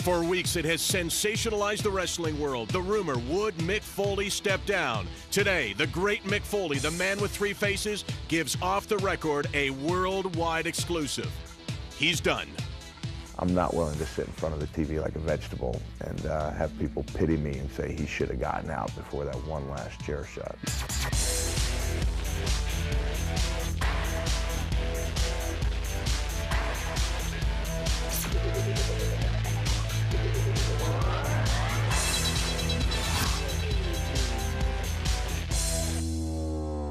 For weeks, it has sensationalized the wrestling world. The rumor, would Mick Foley step down? Today, the great Mick Foley, the man with three faces, gives Off the Record a worldwide exclusive. He's done. I'm not willing to sit in front of the TV like a vegetable and have people pity me and say he should have gotten out before that one last chair shot.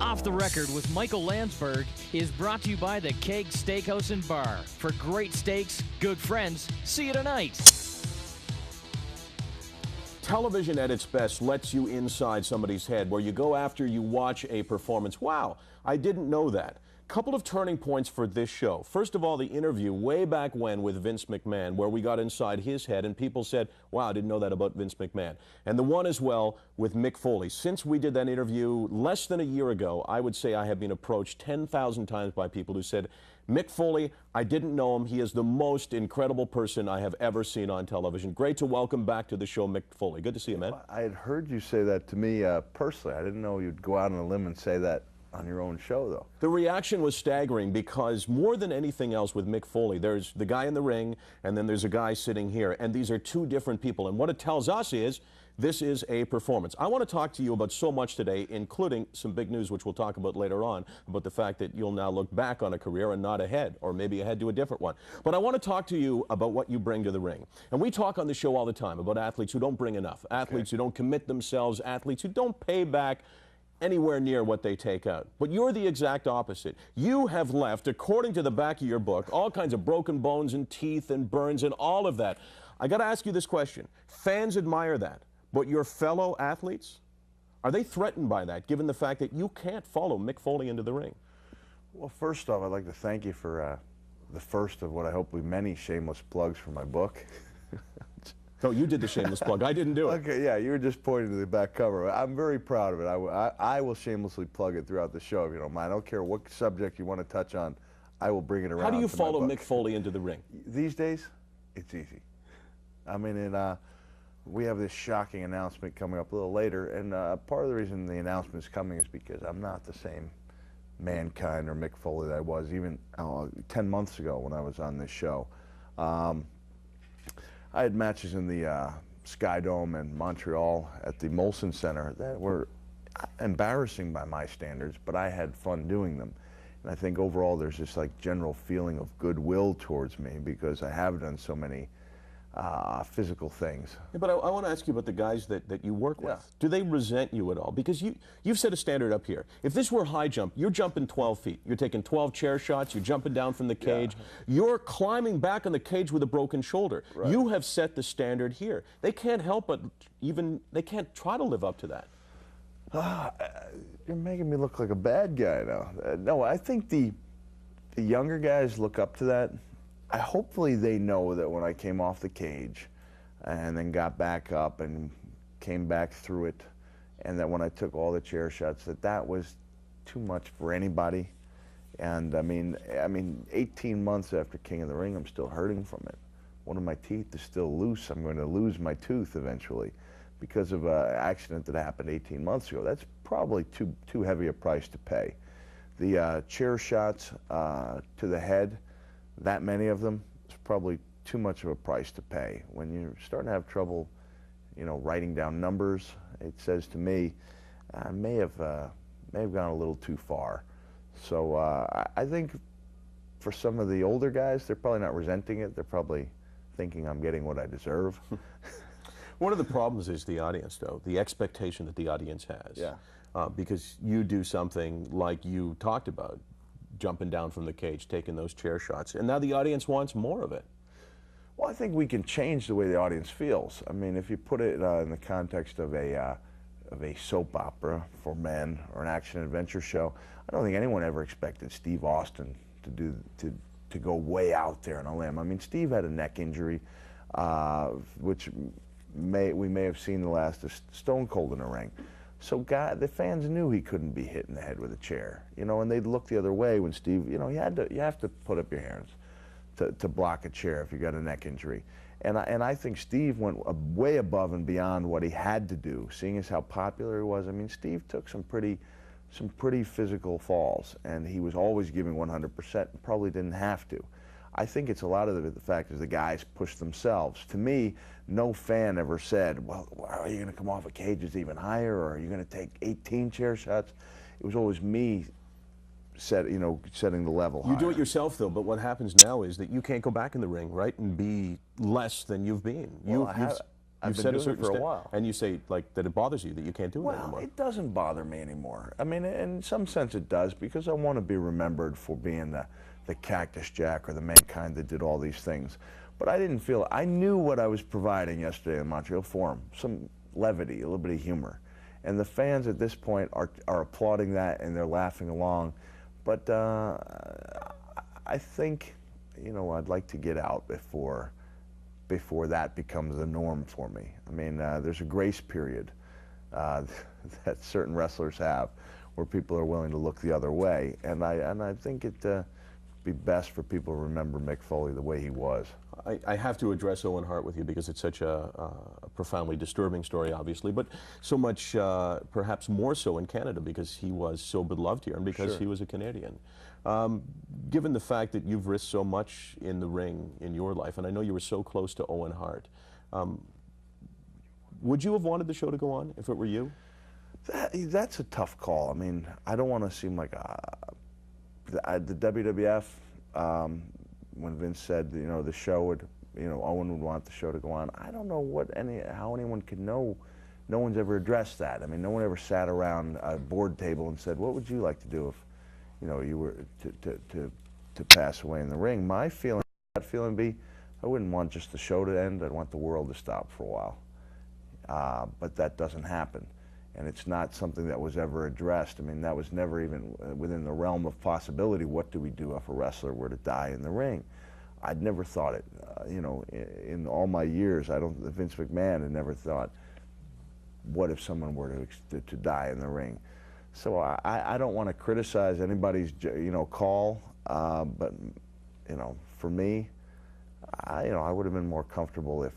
Off the Record with Michael Landsberg is brought to you by the Keg Steakhouse and Bar. For great steaks, good friends, see you tonight. Television at its best lets you inside somebody's head, where you go after you watch a performance. Wow, I didn't know that. Couple of turning points for this show. First of all, the interview way back when with Vince McMahon, where we got inside his head and people said, wow, I didn't know that about Vince McMahon. And the one as well with Mick Foley. Since we did that interview less than a year ago, I would say I have been approached 10,000 times by people who said, Mick Foley, I didn't know him. He is the most incredible person I have ever seen on television. Great to welcome back to the show, Mick Foley. Good to see you, man. I had heard you say that to me personally. I didn't know you'd go out on a limb and say that on your own show, though. The reaction was staggering because more than anything else with Mick Foley, there's the guy in the ring and then there's a guy sitting here, and these are two different people. And what it tells us is this is a performance. I want to talk to you about so much today, including some big news, which we'll talk about later on, about the fact that you'll now look back on a career and not ahead, or maybe ahead to a different one. But I want to talk to you about what you bring to the ring. And we talk on the show all the time about athletes who don't bring enough, athletes who don't commit themselves, athletes who don't pay back anywhere near what they take out. But you're the exact opposite. You have left, according to the back of your book, all kinds of broken bones and teeth and burns and all of that. I got to ask you this question. Fans admire that, but your fellow athletes, are they threatened by that, given the fact that you can't follow Mick Foley into the ring? Well, first off, I'd like to thank you for the first of what I hope will be many shameless plugs for my book. No, you did the shameless plug. I didn't do it. Okay, yeah, you were just pointing to the back cover. I'm very proud of it. I will shamelessly plug it throughout the show if you don't mind. I don't care what subject you want to touch on. I will bring it around. How do you to follow my book. Mick Foley into the ring? These days, it's easy. I mean, we have this shocking announcement coming up a little later, and part of the reason the announcement is coming is because I'm not the same Mankind or Mick Foley that I was even 10 months ago when I was on this show. I had matches in the Sky Dome in Montreal at the Molson Center that were embarrassing by my standards, but I had fun doing them. And I think overall there's this like general feeling of goodwill towards me because I have done so many physical things. Yeah, but I want to ask you about the guys that you work with. Yeah. Do they resent you at all? Because you've set a standard up here. If this were high jump, you're jumping 12 feet. You're taking 12 chair shots. You're jumping down from the cage. Yeah. You're climbing back on the cage with a broken shoulder. Right. You have set the standard here. They can't help but they can't try to live up to that. You're making me look like a bad guy now. No, I think the younger guys look up to that. Hopefully they know that when I came off the cage and then got back up and came back through it, and that when I took all the chair shots, that was too much for anybody. And I mean, 18 months after King of the Ring, I'm still hurting from it. One of my teeth is still loose. I'm going to lose my tooth eventually because of an accident that happened 18 months ago. That's probably too heavy a price to pay. The chair shots to the head, that many of them, is probably too much of a price to pay. When you're starting to have trouble, writing down numbers, it says to me, I may have gone a little too far. So I think for some of the older guys, they're probably not resenting it. They're probably thinking I'm getting what I deserve. One of the problems is the audience, though, the expectation that the audience has. Yeah. Because you do something like you talked about, jumping down from the cage, taking those chair shots, and now the audience wants more of it. Well, I think we can change the way the audience feels. I mean, if you put it in the context of a soap opera for men or an action-adventure show, I don't think anyone ever expected Steve Austin to go way out there on a limb. I mean, Steve had a neck injury, which we may have seen the last of Stone Cold in a ring. So the fans knew he couldn't be hit in the head with a chair, and they'd look the other way when Steve, you have to put up your hands. to block a chair if you got a neck injury. And I think Steve went way above and beyond what he had to do, seeing as how popular he was. I mean, Steve took some pretty physical falls, and he was always giving 100%, and probably didn't have to. I think it's a lot of the fact is the guys push themselves. To me, no fan ever said, well, are you going to come off a cages even higher, or are you going to take 18 chair shots? It was always me setting the level higher. You do it yourself, though, but what happens now is that you can't go back in the ring, right, and be less than you've been. I've been doing it for a while. And you say, like, that it bothers you that you can't do it anymore. Well, it doesn't bother me anymore. I mean, in some sense it does, because I want to be remembered for being the Cactus Jack or the Mankind that did all these things. But I didn't feel, I knew what I was providing yesterday in Montreal Forum, some levity, a little bit of humor. And the fans at this point are applauding that, and they're laughing along. But I think, I'd like to get out before that becomes the norm for me. I mean, there's a grace period that certain wrestlers have where people are willing to look the other way. And I think it'd be best for people to remember Mick Foley the way he was. I have to address Owen Hart with you because it's such a profoundly disturbing story, obviously, but so much, perhaps more so in Canada because he was so beloved here and because Sure. he was a Canadian. Given the fact that you've risked so much in the ring in your life, and I know you were so close to Owen Hart, would you have wanted the show to go on if it were you? That's a tough call. I mean, I don't want to seem like the WWF, when Vince said, the show would, Owen would want the show to go on. I don't know how anyone could know. No one's ever addressed that. I mean, no one ever sat around a board table and said, what would you like to do if, you were to pass away in the ring? My feeling, that feeling be, I wouldn't want just the show to end. I'd want the world to stop for a while. But that doesn't happen. And it's not something that was ever addressed. I mean, that was never even within the realm of possibility. What do we do if a wrestler were to die in the ring? I'd never thought it. In all my years, Vince McMahon had never thought, what if someone were to die in the ring? So I don't want to criticize anybody's call, but for me, I would have been more comfortable if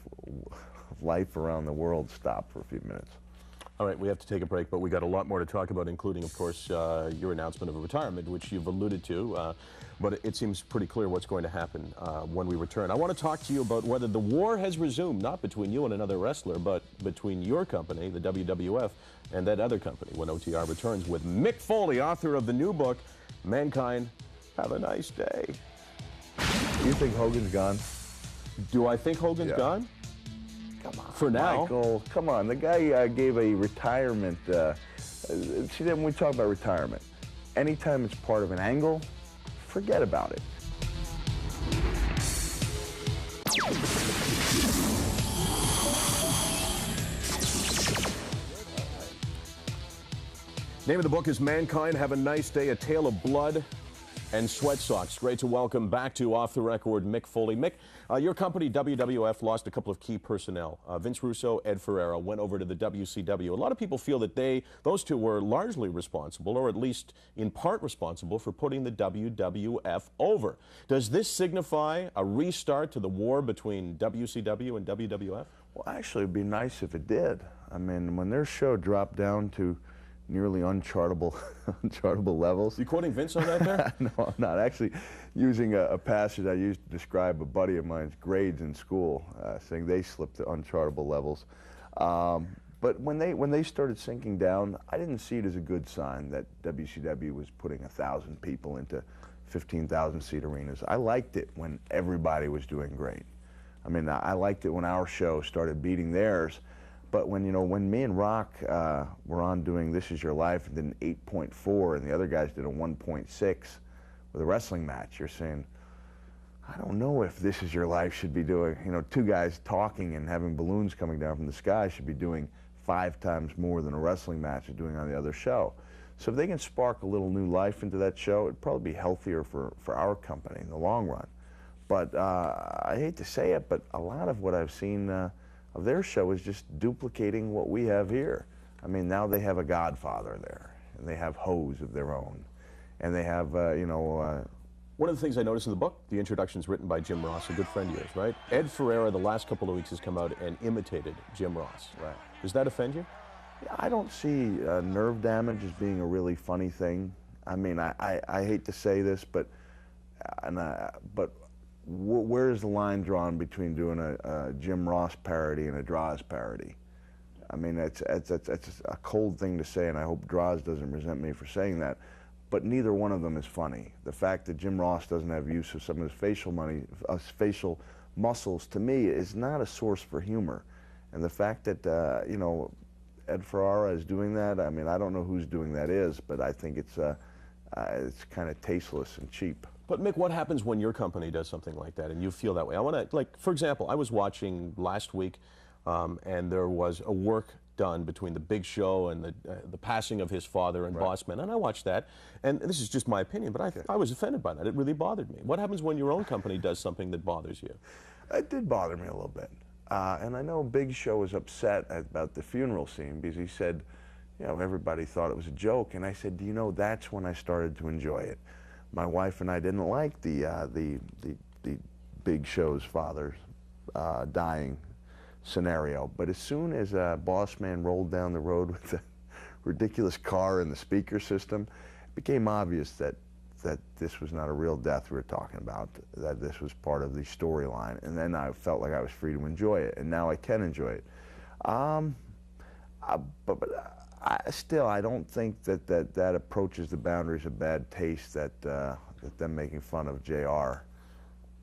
life around the world stopped for a few minutes. All right, we have to take a break, but we got a lot more to talk about, including, of course, your announcement of a retirement, which you've alluded to. But it seems pretty clear what's going to happen when we return. I want to talk to you about whether the war has resumed, not between you and another wrestler, but between your company, the WWF, and that other company, when OTR returns with Mick Foley, author of the new book, Mankind, Have a Nice Day. Do you think Hogan's gone? Do I think Hogan's gone? Come on, for now. Michael, come on. The guy gave a retirement. See, when we talk about retirement, anytime it's part of an angle, forget about it. Name of the book is Mankind, Have a Nice Day, A Tale of Blood and Sweat Socks. Great to welcome back to Off the Record Mick Foley. Mick, your company, WWF, lost a couple of key personnel. Vince Russo, Ed Ferreira, went over to the WCW. A lot of people feel that those two were largely responsible, or at least in part responsible, for putting the WWF over. Does this signify a restart to the war between WCW and WWF? Well, actually, it'd be nice if it did. I mean, when their show dropped down to nearly unchartable levels. You quoting Vince on that there? No, I'm not. Actually using a passage I used to describe a buddy of mine's grades in school, saying they slipped to unchartable levels. But when they started sinking down, I didn't see it as a good sign that WCW was putting 1,000 people into 15,000 seat arenas. I liked it when everybody was doing great. I mean, I liked it when our show started beating theirs. But when me and Rock were on doing This Is Your Life and did an 8.4 and the other guys did a 1.6 with a wrestling match, you're saying, I don't know if This Is Your Life should be doing, two guys talking and having balloons coming down from the sky should be doing 5 times more than a wrestling match is doing on the other show. So if they can spark a little new life into that show, it'd probably be healthier for our company in the long run. But I hate to say it, but a lot of what I've seen of their show is just duplicating what we have here. I mean, now they have a Godfather there, and they have hoes of their own, and they have One of the things I noticed in the book, the introduction's written by Jim Ross, a good friend of yours, right? Ed Ferreira, the last couple of weeks, has come out and imitated Jim Ross. Right. Does that offend you? Yeah, I don't see nerve damage as being a really funny thing. I mean, I hate to say this, but where's the line drawn between doing a Jim Ross parody and a Draws parody? I mean, it's a cold thing to say, and I hope Draws doesn't resent me for saying that. But neither one of them is funny. The fact that Jim Ross doesn't have use of some of his facial muscles, to me, is not a source for humor. And the fact that you know, Ed Ferreira is doing that, I mean, I don't know whose doing that is, but I think it's kind of tasteless and cheap. But Mick, what happens when your company does something like that and you feel that way? I want to, like, for example, I was watching last week, and there was a work done between the Big Show and the passing of his father and Right. Boss Man, and I watched that, and this is just my opinion, but I was offended by that. It really bothered me. What happens when your own company does something that bothers you? It did bother me a little bit. And I know Big Show was upset about the funeral scene because he said, you know, everybody thought it was a joke. And I said, you know, that's when I started to enjoy it. My wife and I didn't like the Big Show's father dying scenario. But as soon as Boss Man rolled down the road with the ridiculous car and the speaker system, it became obvious that this was not a real death we were talking about, that this was part of the storyline. And then I felt like I was free to enjoy it, and now I can enjoy it. Still, I don't think that approaches the boundaries of bad taste that them making fun of JR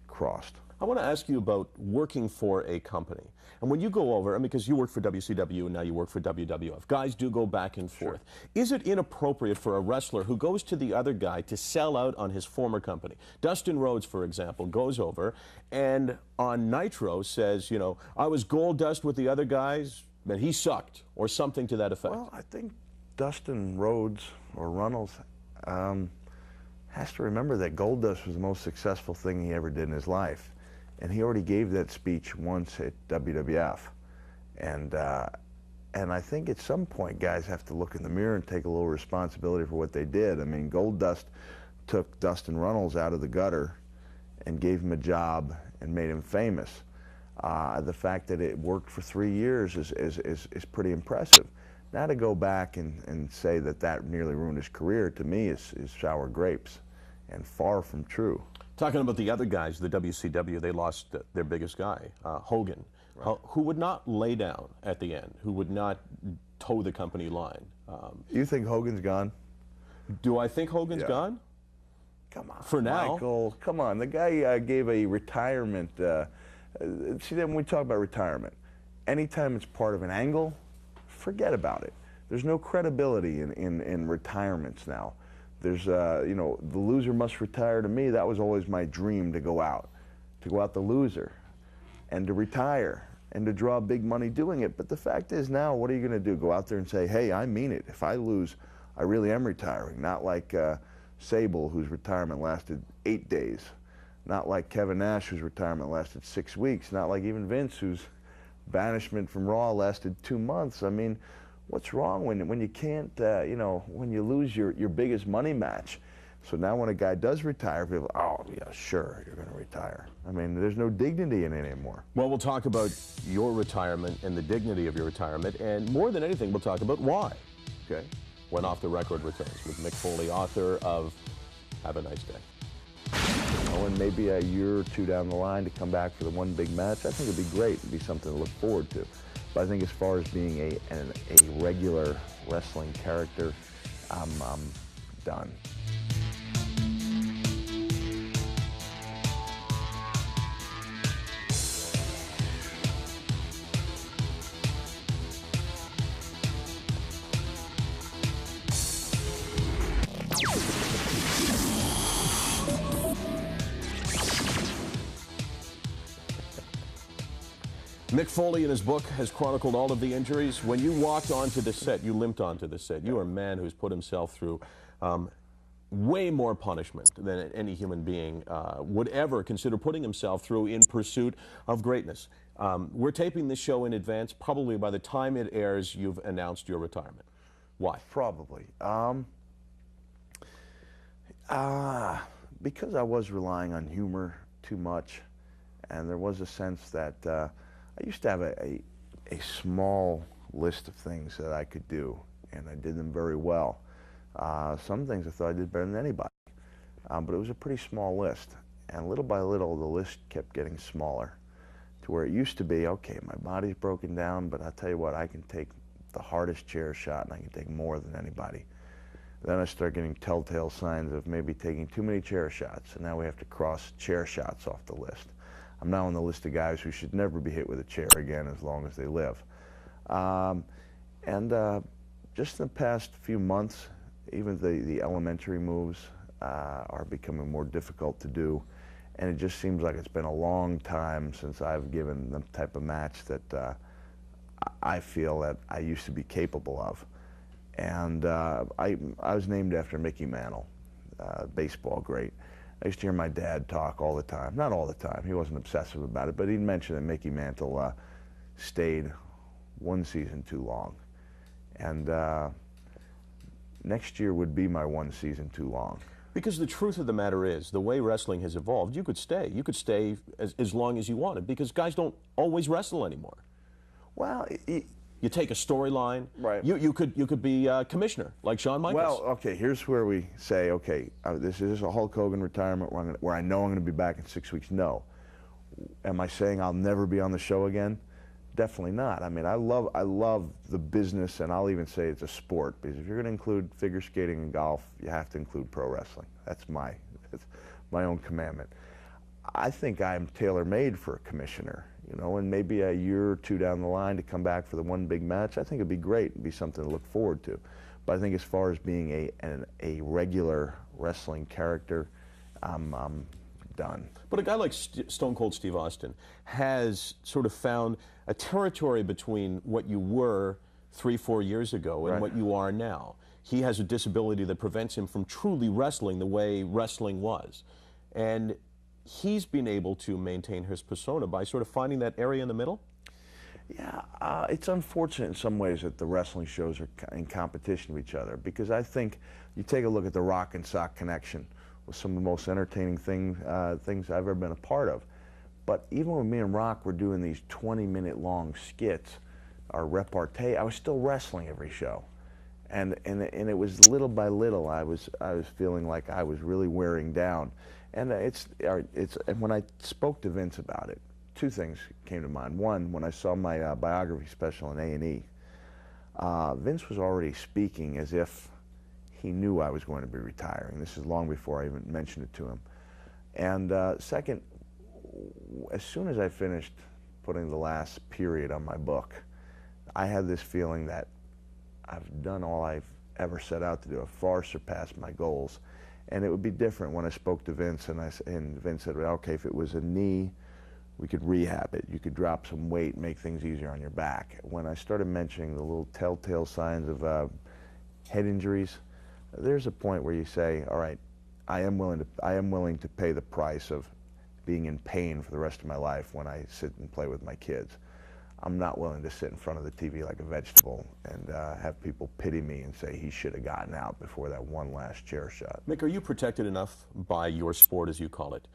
crossed. I want to ask you about working for a company. And when you go over, I mean, because you work for WCW and now you work for WWF, guys do go back and forth. Sure. Is it inappropriate for a wrestler who goes to the other guy to sell out on his former company? Dustin Rhodes, for example, goes over and on Nitro says, you know, I was gold dust with the other guys, and he sucked, or something to that effect. Well, I think Dustin Rhodes or Runnels has to remember that Goldust was the most successful thing he ever did in his life. And he already gave that speech once at WWF. And I think at some point guys have to look in the mirror and take a little responsibility for what they did. I mean, Goldust took Dustin Runnels out of the gutter and gave him a job and made him famous. The fact that it worked for 3 years is pretty impressive. Now to go back and say that nearly ruined his career, to me, is sour grapes and far from true. Talking about the other guys, the WCW, they lost their biggest guy, Hogan, right, who would not lay down at the end, who would not toe the company line. You think Hogan's gone? Do I think Hogan's gone? Come on, for now. Michael, come on. The guy gave a retirement. See, then when we talk about retirement, anytime it's part of an angle, forget about it. There's no credibility in retirements now. There's, you know, the loser must retire. To me, that was always my dream, to go out the loser and to retire and to draw big money doing it. But the fact is now, what are you going to do? Go out there and say, hey, I mean it. If I lose, I really am retiring. Not like Sable, whose retirement lasted 8 days. Not like Kevin Nash, whose retirement lasted 6 weeks. Not like even Vince, whose banishment from Raw lasted 2 months. I mean, what's wrong when you can't, you know, when you lose your biggest money match? So now when a guy does retire, people, oh, yeah, sure, you're going to retire. I mean, there's no dignity in it anymore. Well, we'll talk about your retirement and the dignity of your retirement, and more than anything, we'll talk about why. Okay. When Off the Record returns with Mick Foley, author of Have a Nice Day. Oh, and maybe a year or two down the line to come back for the one big match, I think it'd be great. It'd be something to look forward to. But I think as far as being a regular wrestling character, I'm done. Mick Foley, in his book, has chronicled all of the injuries. When you walked onto the set, you limped onto the set. You are a man who's put himself through way more punishment than any human being would ever consider putting himself through in pursuit of greatness. We're taping this show in advance. Probably by the time it airs, you've announced your retirement. Why? Probably. because I was relying on humor too much, and there was a sense that I used to have a small list of things that I could do, and I did them very well. Some things I thought I did better than anybody, but it was a pretty small list. And little by little, the list kept getting smaller to where it used to be, okay, my body's broken down, but I'll tell you what, I can take the hardest chair shot, and I can take more than anybody. Then I start getting telltale signs of maybe taking too many chair shots, and now we have to cross chair shots off the list. I'm now on the list of guys who should never be hit with a chair again as long as they live. Just in the past few months, even the elementary moves are becoming more difficult to do, and it just seems like it's been a long time since I've given the type of match that I feel that I used to be capable of. And I was named after Mickey Mantle, baseball great. I used to hear my dad talk all the time. Not all the time, he wasn't obsessive about it, but he'd mention that Mickey Mantle stayed one season too long. And next year would be my one season too long. Because the truth of the matter is, the way wrestling has evolved, you could stay. You could stay as long as you wanted, because guys don't always wrestle anymore. Well, you take a storyline. Right. You could be commissioner, like Shawn Michaels. Well, okay, here's where we say, okay, this is a Hulk Hogan retirement where I know I'm going to be back in 6 weeks. No. Am I saying I'll never be on the show again? Definitely not. I mean, I love the business, and I'll even say it's a sport, because if you're going to include figure skating and golf, you have to include pro wrestling. That's my own commandment. I think I'm tailor-made for a commissioner, you know, and maybe a year or two down the line to come back for the one big match. I think it'd be great. It'd be something to look forward to. But I think as far as being a regular wrestling character, I'm done. But a guy like Stone Cold Steve Austin has sort of found a territory between what you were 3-4 years ago and what you are now. He has a disability that prevents him from truly wrestling the way wrestling was. And he's been able to maintain his persona by sort of finding that area in the middle? Yeah, it's unfortunate in some ways that the wrestling shows are in competition with each other, because I think you take a look at the Rock and Sock connection was some of the most entertaining things I've ever been a part of. But even when me and Rock were doing these 20-minute long skits, our repartee, I was still wrestling every show. And it was little by little I was feeling like I was really wearing down. And and when I spoke to Vince about it, two things came to mind. One, when I saw my biography special on A&E, Vince was already speaking as if he knew I was going to be retiring. This is long before I even mentioned it to him. And second, as soon as I finished putting the last period on my book, I had this feeling that I've done all I've ever set out to do. I've far surpassed my goals. And it would be different when I spoke to Vince, and Vince said, well, okay, if it was a knee, we could rehab it. You could drop some weight, make things easier on your back. When I started mentioning the little telltale signs of head injuries, there's a point where you say, all right, I am willing to pay the price of being in pain for the rest of my life when I sit and play with my kids. I'm not willing to sit in front of the TV like a vegetable and have people pity me and say he should have gotten out before that one last chair shot. Mick, are you protected enough by your sport, as you call it?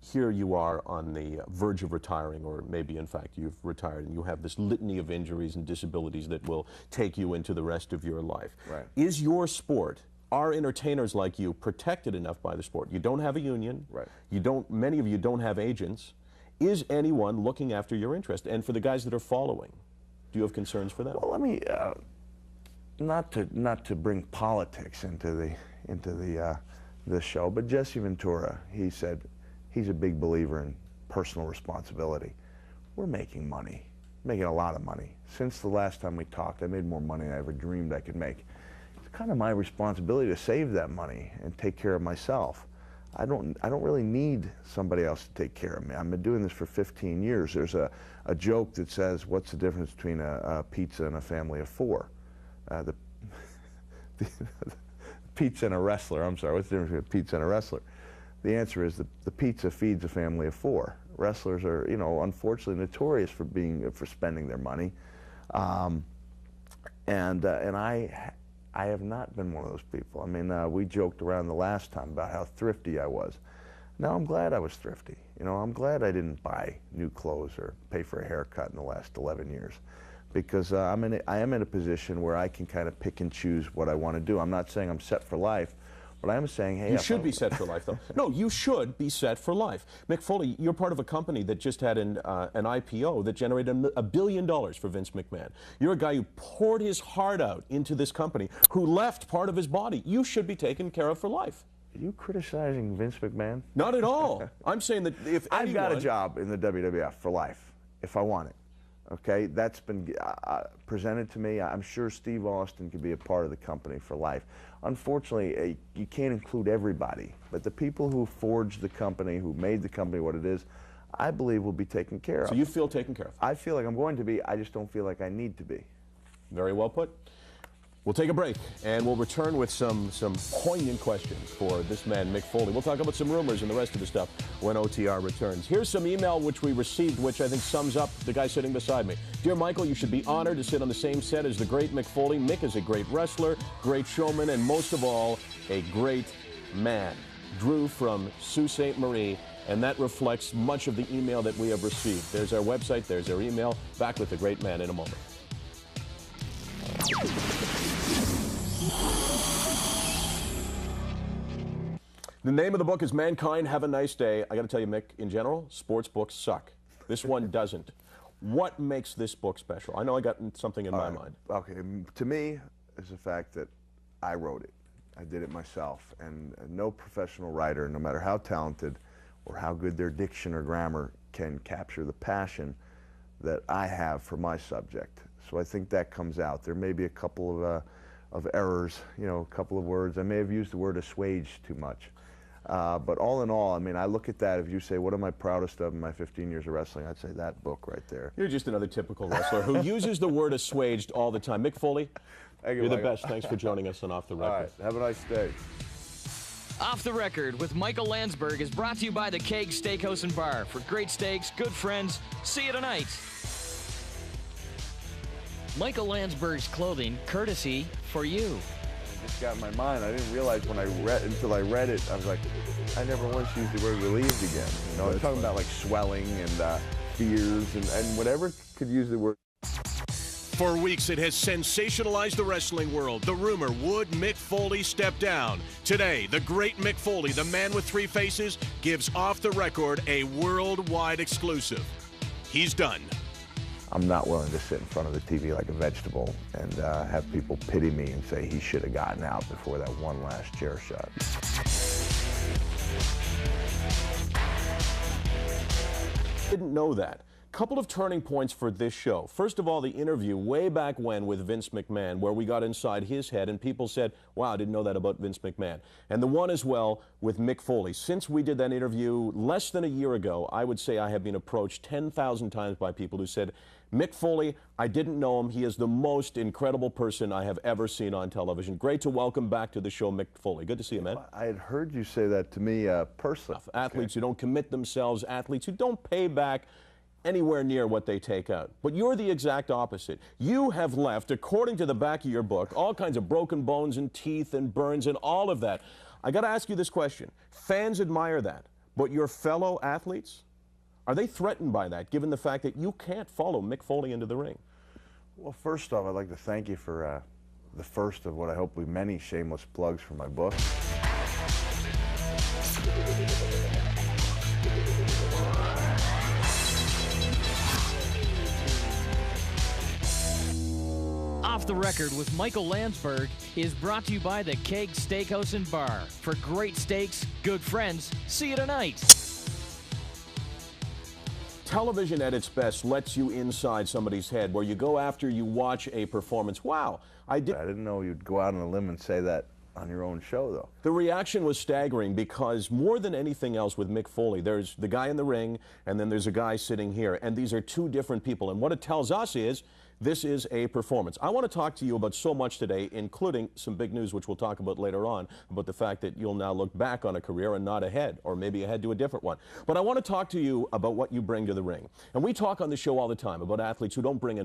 Here you are on the verge of retiring, or maybe in fact you've retired, and you have this litany of injuries and disabilities that will take you into the rest of your life. Right. Is your sport, are entertainers like you protected enough by the sport? You don't have a union. Right. Many of you don't have agents. Is anyone looking after your interest? And for the guys that are following, do you have concerns for them? Well, let me not to bring politics into the show, but Jesse Ventura, he said he's a big believer in personal responsibility. We're making money, making a lot of money. Since the last time we talked, I made more money than I ever dreamed I could make. It's kind of my responsibility to save that money and take care of myself. I don't really need somebody else to take care of me. I've been doing this for 15 years. There's a joke that says, what's the difference between a pizza and a family of four? The pizza and a wrestler, I'm sorry, what's the difference between a pizza and a wrestler? The answer is the pizza feeds a family of four. Wrestlers are, you know, unfortunately notorious for spending their money. And I I have not been one of those people. I mean, we joked around the last time about how thrifty I was. Now I'm glad I was thrifty. You know, I'm glad I didn't buy new clothes or pay for a haircut in the last 11 years. Because I am in a position where I can kind of pick and choose what I want to do. I'm not saying I'm set for life, but I am saying, hey, you should be set for life, though. No, you should be set for life. Mick Foley, you're part of a company that just had an IPO that generated $1 billion for Vince McMahon. You're a guy who poured his heart out into this company, who left part of his body. You should be taken care of for life. Are you criticizing Vince McMahon? Not at all. I'm saying that if I've got a job in the WWF for life, if I want it. Okay, that's been presented to me. I'm sure Steve Austin could be a part of the company for life. Unfortunately, you can't include everybody, but the people who forged the company, who made the company what it is, I believe will be taken care of. So you feel taken care of? I feel like I'm going to be. I just don't feel like I need to be. Very well put. We'll take a break, and we'll return with some poignant questions for this man, Mick Foley. We'll talk about some rumors and the rest of the stuff when OTR returns. Here's some email which we received, which I think sums up the guy sitting beside me. Dear Michael, you should be honored to sit on the same set as the great Mick Foley. Mick is a great wrestler, great showman, and most of all, a great man. Drew from Sault Ste. Marie, and that reflects much of the email that we have received. There's our website, there's our email. Back with the great man in a moment. The name of the book is Mankind Have a Nice Day. I got to tell you, Mick, in general, sports books suck. This one doesn't. What makes this book special? I know I got something in my mind. Okay, to me, is the fact that I wrote it. I did it myself, and no professional writer, no matter how talented or how good their diction or grammar, can capture the passion that I have for my subject. So I think that comes out. There may be a couple of errors, you know, a couple of words. I may have used the word assuage too much. But all in all, I mean, I look at that, if you say, what am I proudest of in my 15 years of wrestling, I'd say that book right there. You're just another typical wrestler who uses the word assuaged all the time. Mick Foley, you're the best. Thanks for joining us on Off the Record. All right, have a nice day. Off the Record with Michael Landsberg is brought to you by the Keg Steakhouse and Bar. For great steaks, good friends, see you tonight. Michael Landsberg's clothing, courtesy for you. Just got in my mind. I didn't realize when until I read it, I was like, I never once used the word relieved again. You know, I'm talking about like swelling and fears and whatever could use the word. For weeks, it has sensationalized the wrestling world. The rumor, would Mick Foley step down? Today, the great Mick Foley, the man with three faces, gives Off the Record a worldwide exclusive. He's done. I'm not willing to sit in front of the TV like a vegetable and have people pity me and say he should have gotten out before that one last chair shot. Didn't know that. Couple of turning points for this show. First of all, the interview way back when with Vince McMahon, where we got inside his head and people said, wow, I didn't know that about Vince McMahon. And the one as well with Mick Foley. Since we did that interview less than a year ago, I would say I have been approached 10,000 times by people who said, Mick Foley, I didn't know him. He is the most incredible person I have ever seen on television. Great to welcome back to the show, Mick Foley. Good to see you, man. I had heard you say that to me personally. Athletes who don't commit themselves, athletes who don't pay back anywhere near what they take out. But you're the exact opposite. You have left, according to the back of your book, all kinds of broken bones and teeth and burns and all of that. I got to ask you this question. Fans admire that, but your fellow athletes, are they threatened by that, given the fact that you can't follow Mick Foley into the ring? Well, first off, I'd like to thank you for the first of what I hope will be many shameless plugs for my book. Off the Record with Michael Landsberg is brought to you by the Keg Steakhouse and Bar. For great steaks, good friends, see you tonight. Television at its best lets you inside somebody's head, where you go after you watch a performance. Wow, I didn't know you'd go out on a limb and say that on your own show, though. The reaction was staggering because more than anything else with Mick Foley, there's the guy in the ring and then there's a guy sitting here, and these are two different people. And what it tells us is this is a performance. I want to talk to you about so much today, including some big news, which we'll talk about later on, about the fact that you'll now look back on a career and not ahead, or maybe ahead to a different one. But I want to talk to you about what you bring to the ring. And we talk on the show all the time about athletes who don't bring enough.